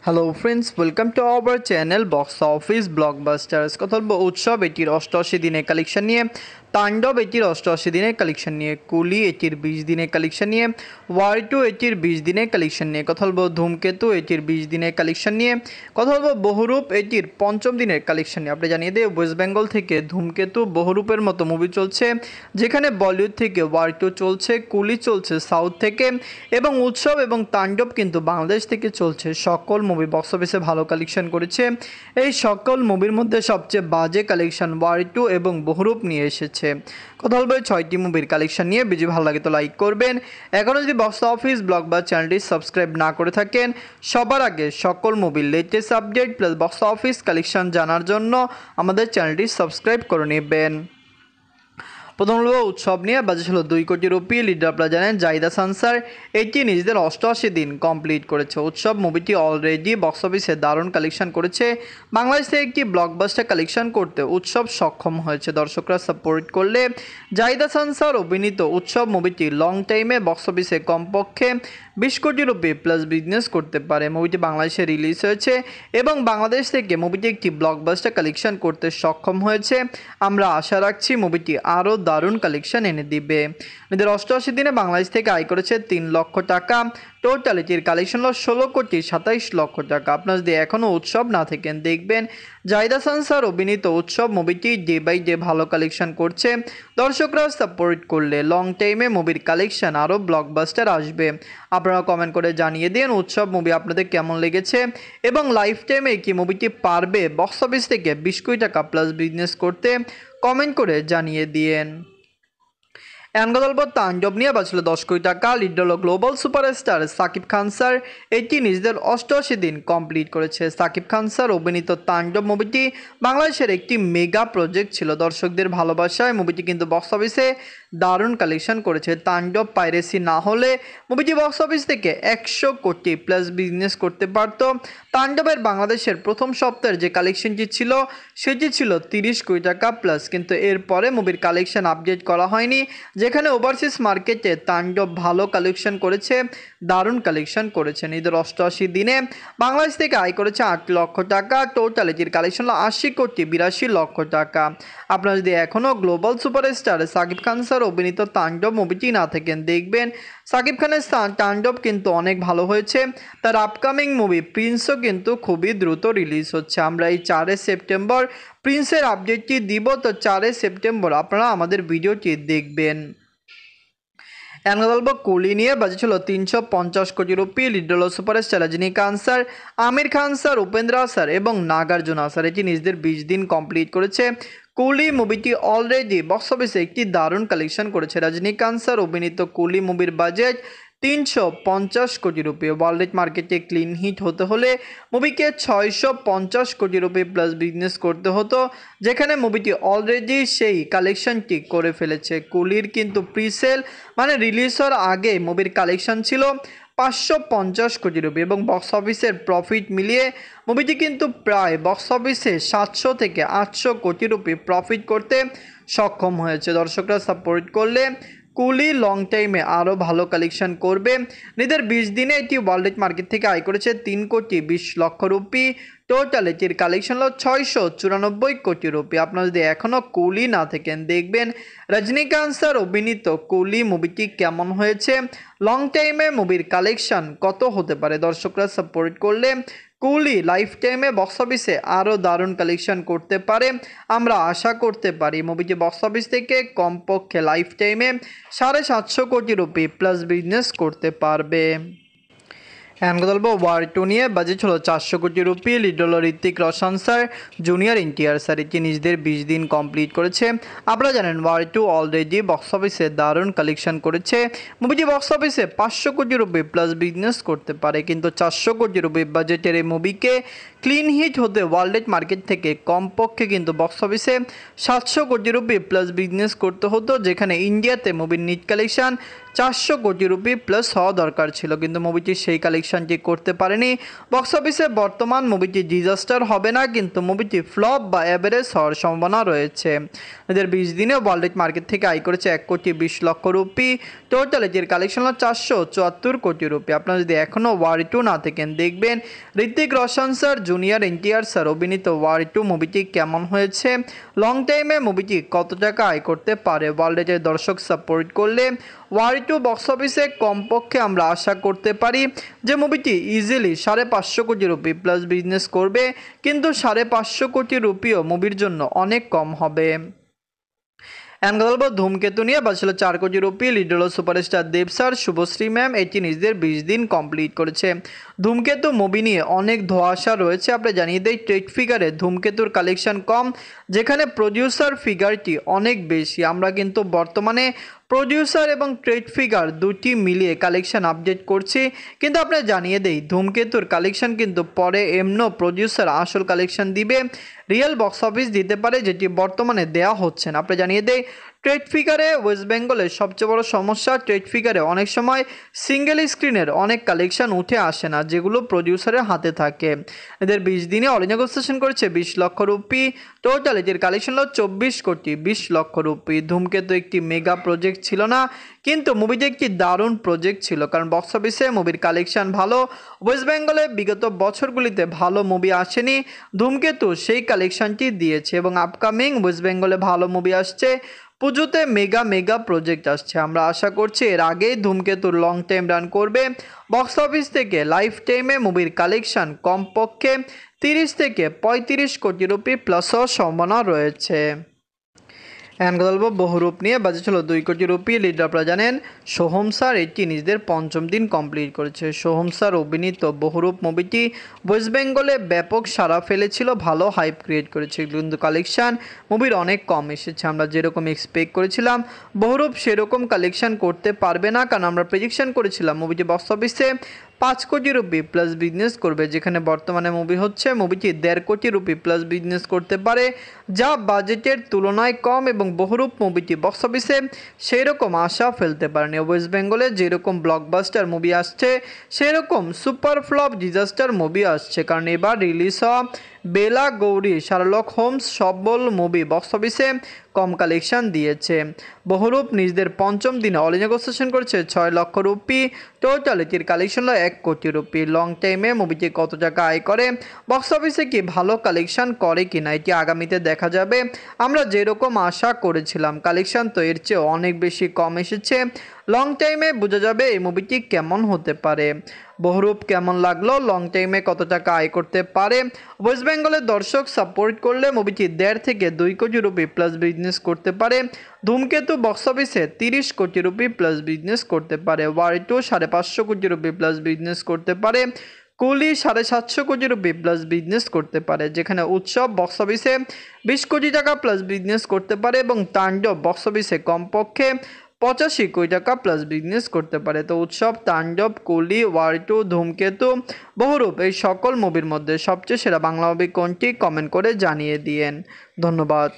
Hello friends, welcome to our channel box office blockbusters. কথা বলবো উৎসব এটির 88 দিনের কালেকশন নিয়ে, তাণ্ডব এটির 88 দিনের কালেকশন নিয়ে, কুলি এটির 20 দিনের কালেকশন নিয়ে, ওয়ার টু এটির 20 দিনের কালেকশন নিয়ে, কথা বলবো ধূমকেতু এটির 20 দিনের কালেকশন নিয়ে, কথা বলবো বহুরূপ এটির 5ম দিনের কালেকশন নিয়ে। আপনি জানিয়ে দেয় ওয়েস্ট বেঙ্গল থেকে ধূমকেতু, বহুরূপের মতো মুভি চলছে, যেখানে বলিউড থেকে ওয়ার টু চলছে, কুলি চলছে সাউথ থেকে, এবং উৎসব এবং তাণ্ডব কিন্তু বাংলাদেশ থেকে চলছে। সকল মুভি বক্স অফিসে ভালো কালেকশন করেছে। এই সকল মুভির মধ্যে সবচেয়ে বাজে কালেকশন ওয়ার টু এবং বহুরূপ নিয়ে এসেছে। কথা বলবো 6টি মুভির কালেকশন নিয়ে। ভিডিও ভালো লাগে তো লাইক করবেন। এখনও যদি বক্স অফিস ব্লগ বা চ্যানেলটি সাবস্ক্রাইব না করে থাকেন, সবার আগে সকল মুভির latest update plus box office collection জানার জন্য আমাদের চ্যানেলটি সাবস্ক্রাইব করে নেবেন। প্রথম হলো উৎসব নিয়ে, বাজেট হলো 2 কোটি রুপি। লিডার আপনারা জানেন জাহিদ হাসান স্যার, এটি নিজেদের 88 দিন কমপ্লিট করেছে। উৎসব মুভিটি অলরেডি বক্স অফিসে দারুণ কালেকশন করেছে। বাংলাদেশ থেকে একটি ব্লকবাস্টার কালেকশন করতে উৎসব সক্ষম হয়েছে। দর্শকরা সাপোর্ট করলে জাহিদ হাসান স্যার অভিনীত উৎসব মুভিটি লং টাইমে বক্স অফিসে কমপক্ষে 20 কোটি রুপি প্লাস বিজনেস করতে পারে। মুভিটি বাংলাদেশে রিলিজ হয়েছে এবং বাংলাদেশ থেকে মুভিটি একটি ব্লকবাস্টার কালেকশন করতে সক্ষম হয়েছে। আমরা আশা রাখছি মুভিটি আরও দারুণ কালেকশন এনে দিবে। এদের 88 দিনে বাংলাদেশ থেকে আয় করেছে 3 লক্ষ টাকা। টোটাল এটির কালেকশন হলো 16 কোটি 27 লক্ষ টাকা। আপনার যদি এখনও উৎসব না থাকেন, দেখবেন জাহিদ হাসান স্যার অভিনীত উৎসব মুভিটি ডে বাই ডে ভালো কালেকশন করছে। দর্শকরা সাপোর্ট করলে লং টাইমে মুভির কালেকশন আরও ব্লকবাস্টার আসবে। আপনারা কমেন্ট করে জানিয়ে দিন উৎসব মুভি আপনাদের কেমন লেগেছে এবং লাইফ টাইমে কি মুভিটি পারবে বক্স অফিস থেকে 20 কোটি টাকা প্লাস বিজনেস করতে, কমেন্ট করে জানিয়ে দিন। গল্প তাণ্ডব নিয়ে বাঁচল 10 কোটি টাকা। লিড হল global superstar Shakib Khan sir, এটি নিজেদের 88 দিন কমপ্লিট করেছে। সাকিব খান স্যার অভিনীত তাণ্ডব মুভিটি বাংলাদেশের একটি মেগা প্রজেক্ট ছিল। দর্শকদের ভালোবাসায় মুভিটি কিন্তু বক্স অফিসে দারুণ কালেকশন করেছে। তাণ্ডব পাইরেসি না হলে মুভিটি বক্স অফিস থেকে 100 কোটি প্লাস বিজনেস করতে পারত। তাণ্ডবের বাংলাদেশের প্রথম সপ্তাহের যে কালেকশনটি ছিল সেটি ছিল 30 কোটি টাকা প্লাস, কিন্তু এরপরে মুভির কালেকশন আপডেট করা হয়নি। যেখানে ওভারসিজ মার্কেটে তাণ্ডব ভালো কালেকশন করেছে, দারুণ কালেকশন করেছেন। ঈদের 88 দিনে বাংলাদেশ থেকে আয় করেছে 8 লক্ষ টাকা। টোটাল এটির কালেকশন হলো 80 কোটি 82 লক্ষ টাকা। আপনারা যদি এখনও global superstar Shakib Khan sir অভিনীত তাণ্ডব মুভিটি না থাকেন, দেখবেন সাকিব খানের তাণ্ডব কিন্তু অনেক ভালো হয়েছে। তার আপকামিং মুভি প্রিন্সও কিন্তু খুবই দ্রুত রিলিজ হচ্ছে। আমরা এই 4 সেপ্টেম্বর প্রিন্সের আপডেটটি দিব, তো 4 সেপ্টেম্বর আপনারা আমাদের ভিডিওটি দেখবেন। গল্প কুলি নিয়ে বাজেট ছিল 350 কোটি রুপি। লিড হল superstar Rajinikanth sir, Aamir Khan sir, Upendra sir এবং নাগার্জুনা স্যার, এটি নিজেদের 20 দিন কমপ্লিট করেছে। কুলি মুভিটি অলরেডি বক্স অফিসে একটি দারুণ কালেকশন করেছে। রজনীকান্ত স্যার অভিনীত কুলি মুভির বাজেট 350 কোটি রুপি। ওয়ার্ল্ড মার্কেটে ক্লিন হিট হতে হলে মুভিকে 650 কোটি রুপি প্লাস বিজনেস করতে হতো, যেখানে মুভিটি অলরেডি সেই কালেকশনটি করে ফেলেছে। কুলির কিন্তু প্রিসেল মানে রিলিজ হওয়ার আগে মুভির কালেকশন ছিল 550 কোটি রুপি এবং বক্স অফিসের প্রফিট মিলিয়ে মুভিটি কিন্তু প্রায় বক্স অফিসে 700 থেকে 800 কোটি রুপি প্রফিট করতে সক্ষম হয়েছে। দর্শকরা সাপোর্ট করলে কুলি লং টাইমে আরও ভালো কালেকশন করবে। নিজের 20 দিনে এটি ওয়ার্ল্ড মার্কেট থেকে আয় করেছে 3 কোটি 20 লক্ষ রুপি। টোটাল এটির কালেকশন হলো 694 কোটি রুপি। আপনারা যদি এখনও কুলি না থাকেন, দেখবেন রজনীকান্ত স্যার অভিনীত কুলি মুভিটি কেমন হয়েছে, লং টাইমে মুভির কালেকশন কত হতে পারে। দর্শকরা সাপোর্ট করলে কুলি লাইফ টাইমে বক্স অফিসে আরও দারুণ কালেকশন করতে পারে। আমরা আশা করতে পারি মুভিটি বক্স অফিস থেকে কমপক্ষে লাইফ টাইমে 750 কোটি রুপি প্লাস বিজনেস করতে পারবে। গল্প ওয়ার টু নিয়ে বাজেট হলো 400 কোটি রুপি। লিড হল Hrithik Roshan sir, junior NTR sir, এটি নিজেদের 20 দিন কমপ্লিট করেছে। আপনারা জানেন ওয়ার টু অলরেডি বক্স অফিসে দারুণ কালেকশন করেছে। মুভিটি বক্স অফিসে 500 কোটি রুপি প্লাস বিজনেস করতে পারে, কিন্তু 400 কোটি রুপি বাজেটের এই মুভিকে ক্লিন হিট হতে ওয়ার্ল্ড মার্কেট থেকে কমপক্ষে কিন্তু বক্স অফিসে 700 কোটি রুপি প্লাস বিজনেস করতে হতো, যেখানে ইন্ডিয়াতে মুভির নিট কালেকশন 400 কোটি রুপি প্লাস হওয়া দরকার ছিল, কিন্তু মুভিটি সেই কালেকশনটি করতে পারেনি। বক্স অফিসে বর্তমান মুভিটি ডিজাস্টার হবে না, কিন্তু মুভিটি ফ্লপ বা অ্যাভারেজ হওয়ার সম্ভাবনা রয়েছে। এদের 20 দিনে ওয়ার্ল্ড মার্কেট থেকে আয় করেছে 1 কোটি 20 লক্ষ রুপি। টোটাল এটির কালেকশন হল 474 কোটি রুপি। আপনারা যদি এখনও ওয়ার 2 না থাকেন, দেখবেন Hrithik Roshan sir, junior NTR sir অভিনীত ওয়ার 2 মুভিটি কেমন হয়েছে, লং টাইমে মুভিটি কত টাকা আয় করতে পারে। ওয়ার্ল্ডের দর্শক সাপোর্ট করলে ওয়ার 2 বক্স অফিসে কমপক্ষে আমরা আশা করতে পারি যে মুভিটি ইজিলি 550 কোটি রুপি প্লাস বিজনেস করবে, কিন্তু 550 কোটি রুপিও মুভির জন্য অনেক কম হবে। ধূমকেতু নিয়ে বাজছিল 4 কোটি রুপি। লিড হল সুপারস্টার দেব স্যার, শুভশ্রী ম্যাম। এটি নিজেদের 20 দিন কমপ্লিট করেছে। ধূমকেতু মুভি নিয়ে অনেক ধোঁয়াশা রয়েছে। আপনি জানিয়ে দেই, ট্রেড ফিগারে ধূমকেতুর কালেকশন কম, যেখানে প্রডিউসার ফিগারটি অনেক বেশি। আমরা কিন্তু বর্তমানে প্রডিউসার এবং ট্রেড ফিগার দুটি মিলিয়ে কালেকশন আপডেট করছি, কিন্তু আপনারা জানিয়ে দেই ধূমকেতুর কালেকশন কিন্তু পরে এমনো প্রডিউসার আসল কালেকশন দিবে, রিয়েল বক্স অফিস দিতে পারে, যেটি বর্তমানে দেওয়া হচ্ছে না। আপনি জানিয়ে দেই, ট্রেড ফিগারে ওয়েস্ট বেঙ্গলের সবচেয়ে বড় সমস্যা, ট্রেড ফিগারে অনেক সময় সিঙ্গেল স্ক্রিনের অনেক কালেকশন উঠে আসে না, যেগুলো প্রডিউসারের হাতে থাকে। এদের 20 দিনে অল নেগোসিয়েশন করেছে 20 লক্ষ রুপি। টোটাল এটির কালেকশন হল 24 কোটি 20 লক্ষ রুপি। ধূমকেতু একটি মেগা প্রজেক্ট ছিল না, কিন্তু মুভিটি একটি দারুণ প্রজেক্ট ছিল, কারণ বক্স অফিসে মুভির কালেকশন ভালো। ওয়েস্ট বেঙ্গলে বিগত বছরগুলিতে ভালো মুভি আসেনি, ধূমকেতু সেই কালেকশনটি দিয়েছে, এবং আপকামিং ওয়েস্ট বেঙ্গলে ভালো মুভি আসছে। পুজোতে মেগা প্রজেক্ট আসছে। আমরা আশা করছি এর আগেই ধূমকেতুর লং টাইম রান করবে। বক্স অফিস থেকে লাইফ টাইমে মুভির কালেকশন কমপক্ষে 30 থেকে 35 কোটি রুপি প্লাস হওয়ার সম্ভাবনা রয়েছে। গল্প বহুরূপ নিয়ে বাজেছিল 2 কোটি রুপি। লিড আপনারা জানেন সোহম স্যার, এটি নিজেদের 5ম দিন কমপ্লিট করেছে। সোহম স্যার অভিনীত বহুরূপ মুভিটি ওয়েস্ট বেঙ্গলে ব্যাপক সাড়া ফেলেছিল, ভালো হাইপ ক্রিয়েট করেছে, কিন্তু কালেকশন মুভির অনেক কম এসেছে। আমরা যেরকম এক্সপেক্ট করেছিলাম বহুরূপ সেরকম কালেকশন করতে পারবে না, কারণ আমরা প্রেডিকশন করেছিলাম মুভিটি বক্স অফিসে 5 কোটি রুপি প্লাস বিজনেস করবে, যেখানে বর্তমানে মুভি হচ্ছে মুভিটি 1.5 কোটি রুপি প্লাস বিজনেস করতে পারে, যা বাজেটের তুলনায় কম, এবং বহুরূপ মুভিটি বক্স অফিসে সেই রকম আশা ফেলতে পারেনি। ওয়েস্ট বেঙ্গলে যেরকম ব্লকবাস্টার মুভি আসছে, সেরকম সুপার ফ্লপ ডিজাস্টার মুভি আসছে, কারণ এবার রিলিজ হওয়া বেলা গৌরী, শার্লক হোমস সবল মুভি বক্স অফিসে কম কালেকশন দিয়েছে। বহুরূপ নিজেদের 5ম দিনে অল নেগোসিয়েশন করেছে 6 লক্ষ রুপি। টোটাল এটির কালেকশন হলো 1 কোটি রুপি। লং টাইমে মুভিটি কত টাকা আয় করে, বক্স অফিসে কি ভালো কালেকশন করে কিনা, এটি আগামীতে দেখা যাবে। আমরা যেরকম আশা করেছিলাম কালেকশন তো এর চেয়ে অনেক বেশি কম এসেছে। লং টাইমে বোঝা যাবে এই মুভিটি কেমন হতে পারে। বহুরূপ কেমন লাগলো, লং টাইমে কত টাকা আয় করতে পারে। ওয়েস্ট বেঙ্গলের দর্শক সাপোর্ট করলে মুভিটি 1.5 থেকে 2 কোটি রুপি প্লাস বিজনেস করতে পারে। ধূমকেতু বক্স অফিসে 30 কোটি রুপি প্লাস বিজনেস করতে পারে। ওয়ার 2 550 কোটি রুপি প্লাস বিজনেস করতে পারে। কুলি 750 কোটি রুপি প্লাস বিজনেস করতে পারে, যেখানে উৎসব বক্স অফিসে 20 কোটি টাকা প্লাস বিজনেস করতে পারে, এবং তাণ্ডব বক্স অফিসে কমপক্ষে 85 কোটি টাকা প্লাস বিজনেস করতে পারে। তো উৎসব, তাণ্ডব, কুলি, ওয়ার 2, ধূমকেতু, বহুরূপ এই সকল মুভির মধ্যে সবচেয়ে সেরা বাংলা মুভি কোনটি, কমেন্ট করে জানিয়ে দিয়েন। ধন্যবাদ।